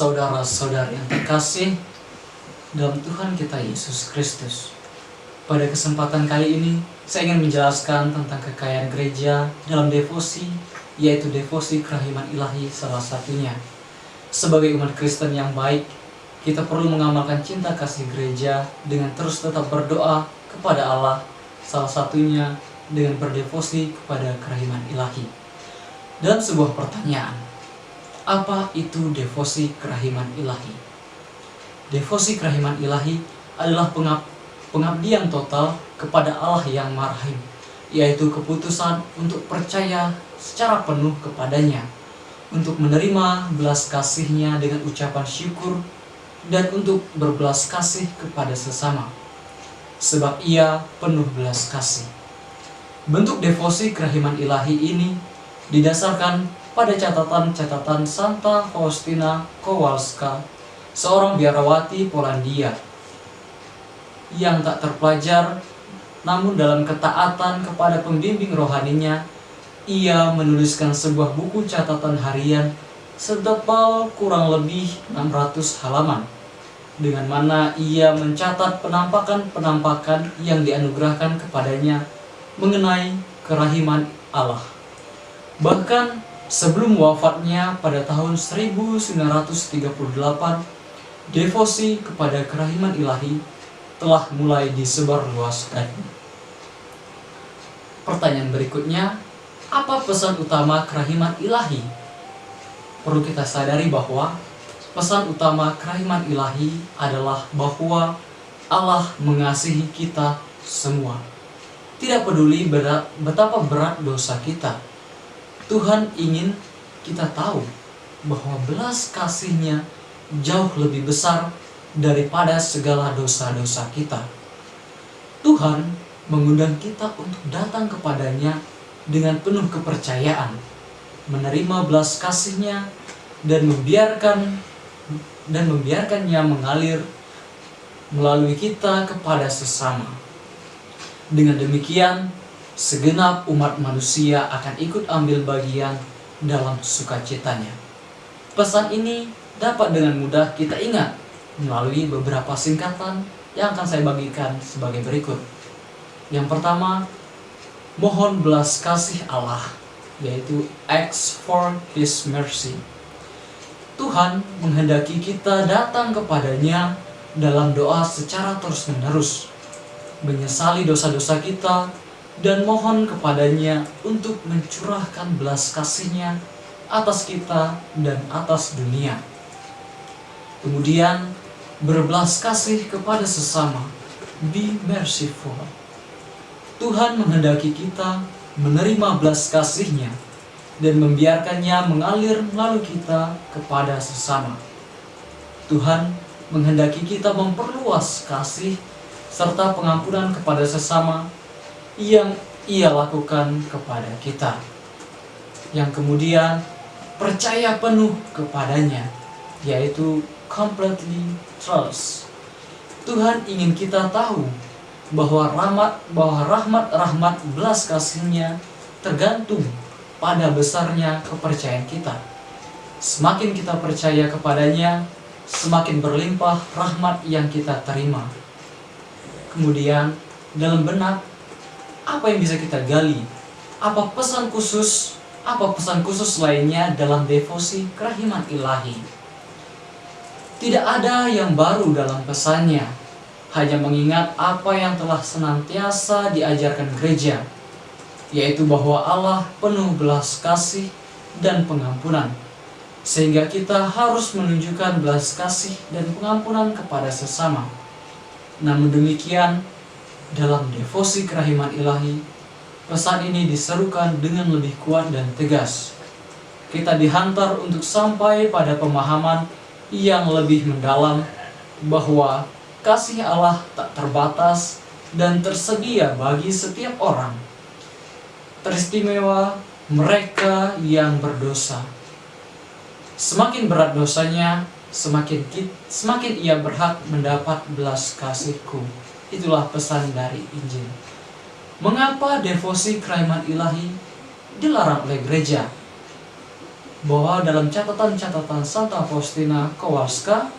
Saudara-saudari yang terkasih dalam Tuhan kita Yesus Kristus, pada kesempatan kali ini saya ingin menjelaskan tentang kekayaan gereja dalam devosi, yaitu devosi kerahiman ilahi salah satunya. Sebagai umat Kristen yang baik, kita perlu mengamalkan cinta kasih gereja dengan terus tetap berdoa kepada Allah, salah satunya dengan berdevosi kepada kerahiman ilahi. Dalam sebuah pertanyaan, apa itu devosi kerahiman ilahi? Devosi kerahiman ilahi adalah pengabdian total kepada Allah yang marahim, yaitu keputusan untuk percaya secara penuh kepadanya, untuk menerima belas kasih-Nya dengan ucapan syukur, dan untuk berbelas kasih kepada sesama, sebab Ia penuh belas kasih. Bentuk devosi kerahiman ilahi ini didasarkan pada catatan-catatan Santa Faustina Kowalska, seorang biarawati Polandia yang tak terpelajar, namun dalam ketaatan kepada pembimbing rohaninya, ia menuliskan sebuah buku catatan harian setebal kurang lebih 600 halaman, dengan mana ia mencatat penampakan-penampakan yang dianugerahkan kepadanya mengenai kerahiman Allah. Bahkan sebelum wafatnya pada tahun 1938, devosi kepada kerahiman ilahi telah mulai disebarluaskan. Pertanyaan berikutnya, apa pesan utama kerahiman ilahi? Perlu kita sadari bahwa pesan utama kerahiman ilahi adalah bahwa Allah mengasihi kita semua. Tidak peduli betapa berat dosa kita, Tuhan ingin kita tahu bahwa belas kasih-Nya jauh lebih besar daripada segala dosa-dosa kita. Tuhan mengundang kita untuk datang kepadanya dengan penuh kepercayaan, menerima belas kasih-Nya dan membiarkannya mengalir melalui kita kepada sesama. Dengan demikian, segenap umat manusia akan ikut ambil bagian dalam sukacitanya. Pesan ini dapat dengan mudah kita ingat melalui beberapa singkatan yang akan saya bagikan sebagai berikut. Yang pertama, mohon belas kasih Allah, yaitu ask for His mercy. Tuhan menghendaki kita datang kepadanya dalam doa secara terus-menerus, menyesali dosa-dosa kita, dan mohon kepadanya untuk mencurahkan belas kasih-Nya atas kita dan atas dunia. Kemudian berbelas kasih kepada sesama, be merciful. Tuhan menghendaki kita menerima belas kasih-Nya dan membiarkannya mengalir melalui kita kepada sesama. Tuhan menghendaki kita memperluas kasih serta pengampunan kepada sesama yang Ia lakukan kepada kita, yang kemudian percaya penuh kepadanya, yaitu completely trust. Tuhan ingin kita tahu bahwa rahmat belas kasih-Nya tergantung pada besarnya kepercayaan kita. Semakin kita percaya kepadanya, semakin berlimpah rahmat yang kita terima. Kemudian dalam benak, apa yang bisa kita gali? Apa pesan khusus lainnya dalam devosi kerahiman ilahi? Tidak ada yang baru dalam pesannya, hanya mengingat apa yang telah senantiasa diajarkan gereja, yaitu bahwa Allah penuh belas kasih dan pengampunan, sehingga kita harus menunjukkan belas kasih dan pengampunan kepada sesama. Namun demikian, dalam devosi kerahiman ilahi, pesan ini diserukan dengan lebih kuat dan tegas. Kita dihantar untuk sampai pada pemahaman yang lebih mendalam bahwa kasih Allah tak terbatas dan tersedia bagi setiap orang, teristimewa mereka yang berdosa. Semakin berat dosanya, semakin ia berhak mendapat belas kasih-Ku. Itulah pesan dari Injil. Mengapa devosi kerahiman ilahi dilarang oleh gereja? bahwa dalam catatan-catatan Santa Faustina Kowalska,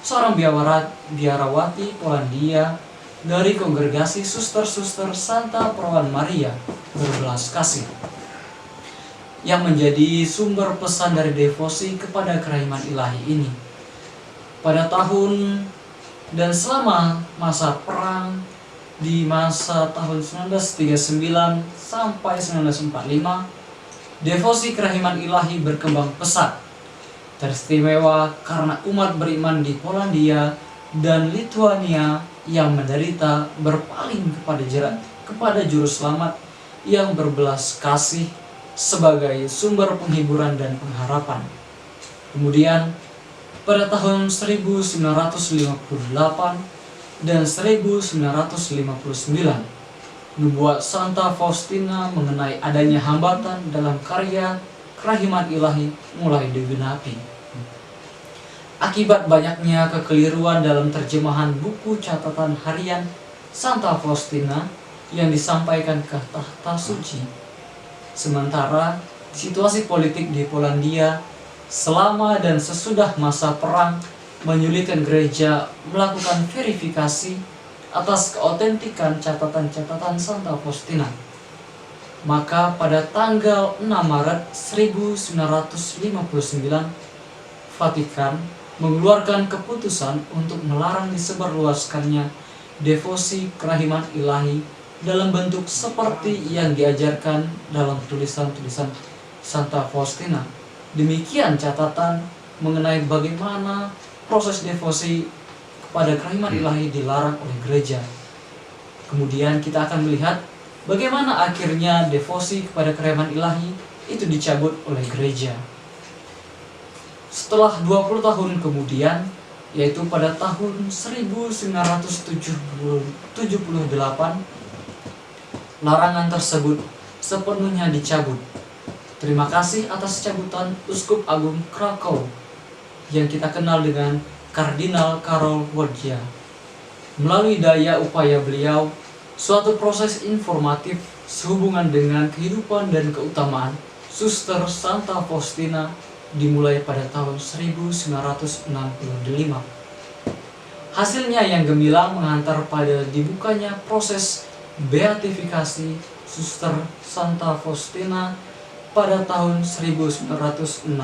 seorang biarawati Polandia dari kongregasi Suster-Suster Santa Perawan Maria berbelas kasih, yang menjadi sumber pesan dari devosi kepada kerahiman ilahi ini. Pada tahun dan selama masa perang di masa tahun 1939 sampai 1945, devosi kerahiman ilahi berkembang pesat, teristimewa karena umat beriman di Polandia dan Lituania yang menderita berpaling kepada juru selamat yang berbelas kasih sebagai sumber penghiburan dan pengharapan. Kemudian pada tahun 1958 dan 1959, nubuat Santa Faustina mengenai adanya hambatan dalam karya kerahiman ilahi mulai digenapi. Akibat banyaknya kekeliruan dalam terjemahan buku catatan harian Santa Faustina yang disampaikan ke tahta suci. Sementara situasi politik di Polandia selama dan sesudah masa perang menyulitkan gereja melakukan verifikasi atas keautentikan catatan-catatan Santa Faustina. Maka pada tanggal 6 Maret 1959, Vatikan mengeluarkan keputusan untuk melarang disebarluaskannya devosi kerahiman ilahi dalam bentuk seperti yang diajarkan dalam tulisan-tulisan Santa Faustina. Demikian catatan mengenai bagaimana proses devosi kepada kerahiman ilahi dilarang oleh gereja. Kemudian kita akan melihat bagaimana akhirnya devosi kepada kerahiman ilahi itu dicabut oleh gereja. Setelah 20 tahun kemudian, yaitu pada tahun 1978, larangan tersebut sepenuhnya dicabut. Terima kasih atas cabutan Uskup Agung Krakow yang kita kenal dengan Kardinal Karol Wojtyła. Melalui daya upaya beliau, suatu proses informatif sehubungan dengan kehidupan dan keutamaan Suster Santa Faustina dimulai pada tahun 1965. Hasilnya yang gemilang mengantar pada dibukanya proses beatifikasi Suster Santa Faustina pada tahun 1968.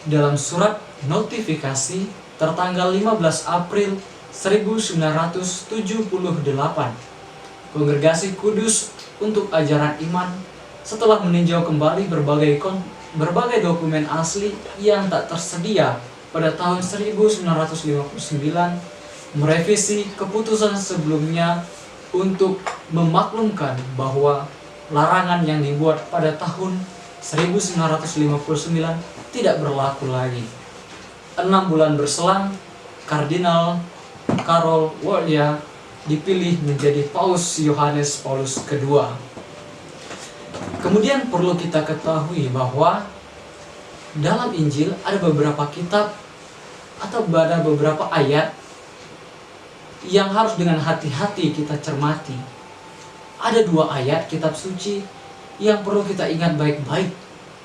Dalam surat notifikasi tertanggal 15 April 1978, Kongregasi Kudus untuk Ajaran Iman setelah meninjau kembali berbagai dokumen asli yang tak tersedia pada tahun 1959, merevisi keputusan sebelumnya untuk memaklumkan bahwa larangan yang dibuat pada tahun 1959 tidak berlaku lagi. 6 bulan berselang, Kardinal Karol Wojtyła dipilih menjadi Paus Yohanes Paulus II. Kemudian perlu kita ketahui bahwa dalam Injil ada beberapa kitab atau ada beberapa ayat yang harus dengan hati-hati kita cermati. Ada 2 ayat kitab suci yang perlu kita ingat baik-baik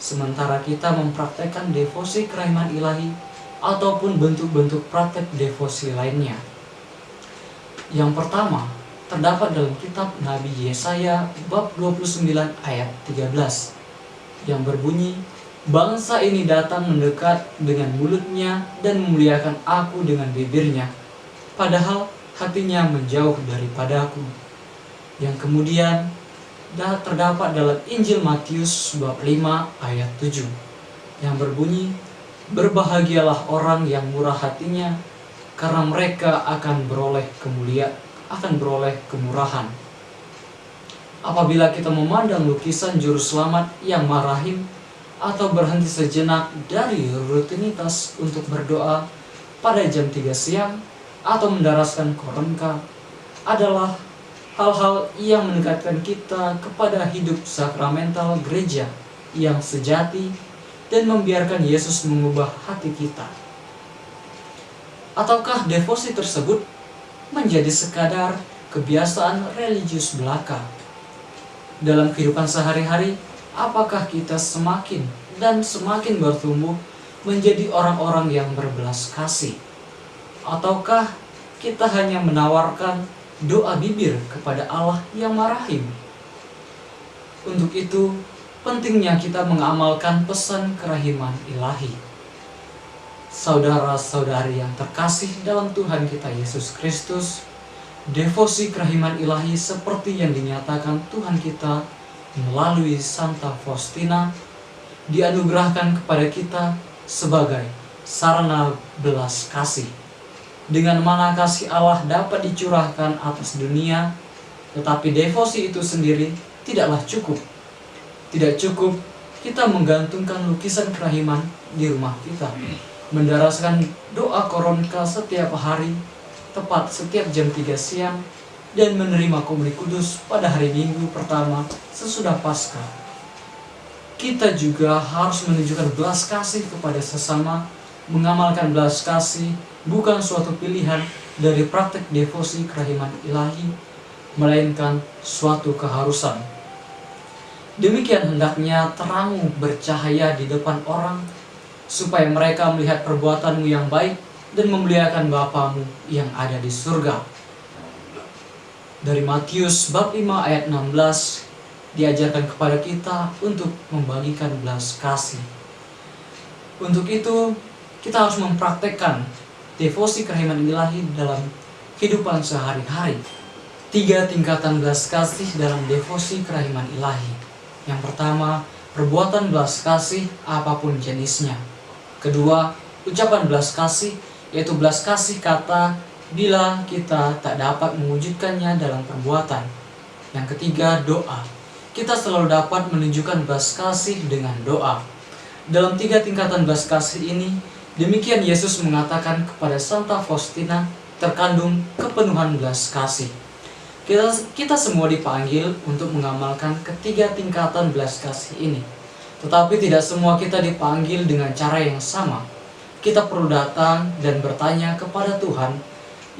sementara kita mempraktekkan devosi kerahiman ilahi ataupun bentuk-bentuk praktek devosi lainnya. Yang pertama terdapat dalam kitab Nabi Yesaya bab 29 ayat 13 yang berbunyi, "Bangsa ini datang mendekat dengan mulutnya dan memuliakan aku dengan bibirnya, padahal hatinya menjauh daripadaku." Yang kemudian terdapat dalam Injil Matius bab 5 ayat 7 yang berbunyi, "Berbahagialah orang yang murah hatinya, karena mereka akan beroleh kemurahan." Apabila kita memandang lukisan juru selamat yang marahim atau berhenti sejenak dari rutinitas untuk berdoa pada jam 3 siang atau mendaraskan koronka, adalah hal-hal yang mendekatkan kita kepada hidup sakramental gereja yang sejati dan membiarkan Yesus mengubah hati kita. Ataukah devosi tersebut menjadi sekadar kebiasaan religius belaka? Dalam kehidupan sehari-hari, apakah kita semakin dan semakin bertumbuh menjadi orang-orang yang berbelas kasih? Ataukah kita hanya menawarkan doa bibir kepada Allah yang marahim? Untuk itu, pentingnya kita mengamalkan pesan kerahiman ilahi. Saudara-saudari yang terkasih dalam Tuhan kita Yesus Kristus, devosi kerahiman ilahi seperti yang dinyatakan Tuhan kita melalui Santa Faustina dianugerahkan kepada kita sebagai sarana belas kasih, dengan mana kasih Allah dapat dicurahkan atas dunia. Tetapi devosi itu sendiri tidaklah cukup. Tidak cukup kita menggantungkan lukisan kerahiman di rumah kita, mendaraskan doa koronka setiap hari tepat setiap jam 3 siang, dan menerima komuni kudus pada hari Minggu pertama sesudah Paskah. Kita juga harus menunjukkan belas kasih kepada sesama. Mengamalkan belas kasih bukan suatu pilihan dari praktek devosi kerahiman ilahi, melainkan suatu keharusan. Demikian hendaknya terangmu bercahaya di depan orang, supaya mereka melihat perbuatanmu yang baik dan memuliakan Bapamu yang ada di surga. Dari Matius bab 5 ayat 16 diajarkan kepada kita untuk membagikan belas kasih. Untuk itu, kita harus mempraktekkan devosi kerahiman ilahi dalam kehidupan sehari-hari. 3 tingkatan belas kasih dalam devosi kerahiman ilahi. Yang pertama, perbuatan belas kasih apapun jenisnya. Kedua, ucapan belas kasih, yaitu belas kasih kata bila kita tak dapat mewujudkannya dalam perbuatan. Yang ketiga, doa. Kita selalu dapat menunjukkan belas kasih dengan doa. Dalam 3 tingkatan belas kasih ini, demikian Yesus mengatakan kepada Santa Faustina, terkandung kepenuhan belas kasih. Kita semua dipanggil untuk mengamalkan ketiga tingkatan belas kasih ini. Tetapi tidak semua kita dipanggil dengan cara yang sama. Kita perlu datang dan bertanya kepada Tuhan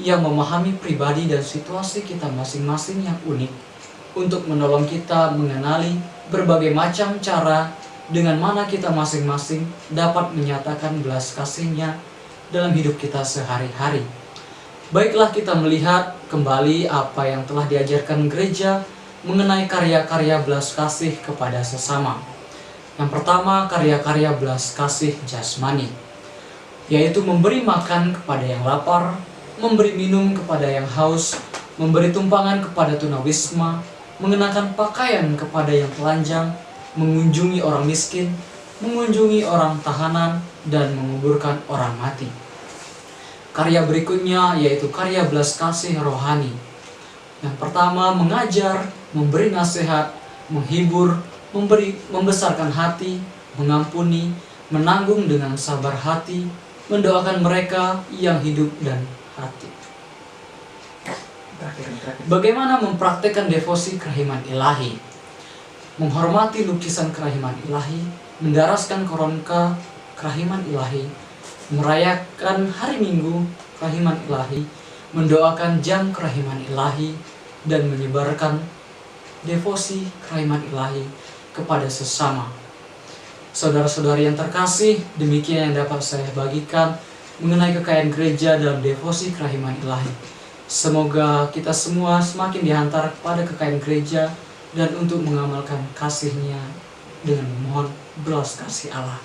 yang memahami pribadi dan situasi kita masing-masing yang unik, untuk menolong kita mengenali berbagai macam cara dengan mana kita masing-masing dapat menyatakan belas kasihnya dalam hidup kita sehari-hari. Baiklah, kita melihat kembali apa yang telah diajarkan gereja mengenai karya-karya belas kasih kepada sesama. Yang pertama, karya-karya belas kasih jasmani, yaitu memberi makan kepada yang lapar, memberi minum kepada yang haus, memberi tumpangan kepada tunawisma, mengenakan pakaian kepada yang telanjang, mengunjungi orang miskin, mengunjungi orang tahanan, dan menguburkan orang mati. Karya berikutnya yaitu karya belas kasih rohani. Yang pertama, mengajar, memberi nasihat, menghibur, membesarkan hati, mengampuni, menanggung dengan sabar hati, mendoakan mereka yang hidup dan hati. Bagaimana mempraktekkan devosi kerahiman ilahi? Menghormati lukisan kerahiman ilahi, mendaraskan koronka kerahiman ilahi, merayakan hari Minggu kerahiman ilahi, mendoakan jam kerahiman ilahi, dan menyebarkan devosi kerahiman ilahi kepada sesama. Saudara-saudari yang terkasih, demikian yang dapat saya bagikan mengenai kekayaan gereja dalam devosi kerahiman ilahi. Semoga kita semua semakin dihantar kepada kekayaan gereja dan untuk mengamalkan kasih-Nya dengan memohon belas kasih Allah.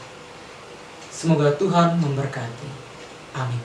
Semoga Tuhan memberkati. Amin.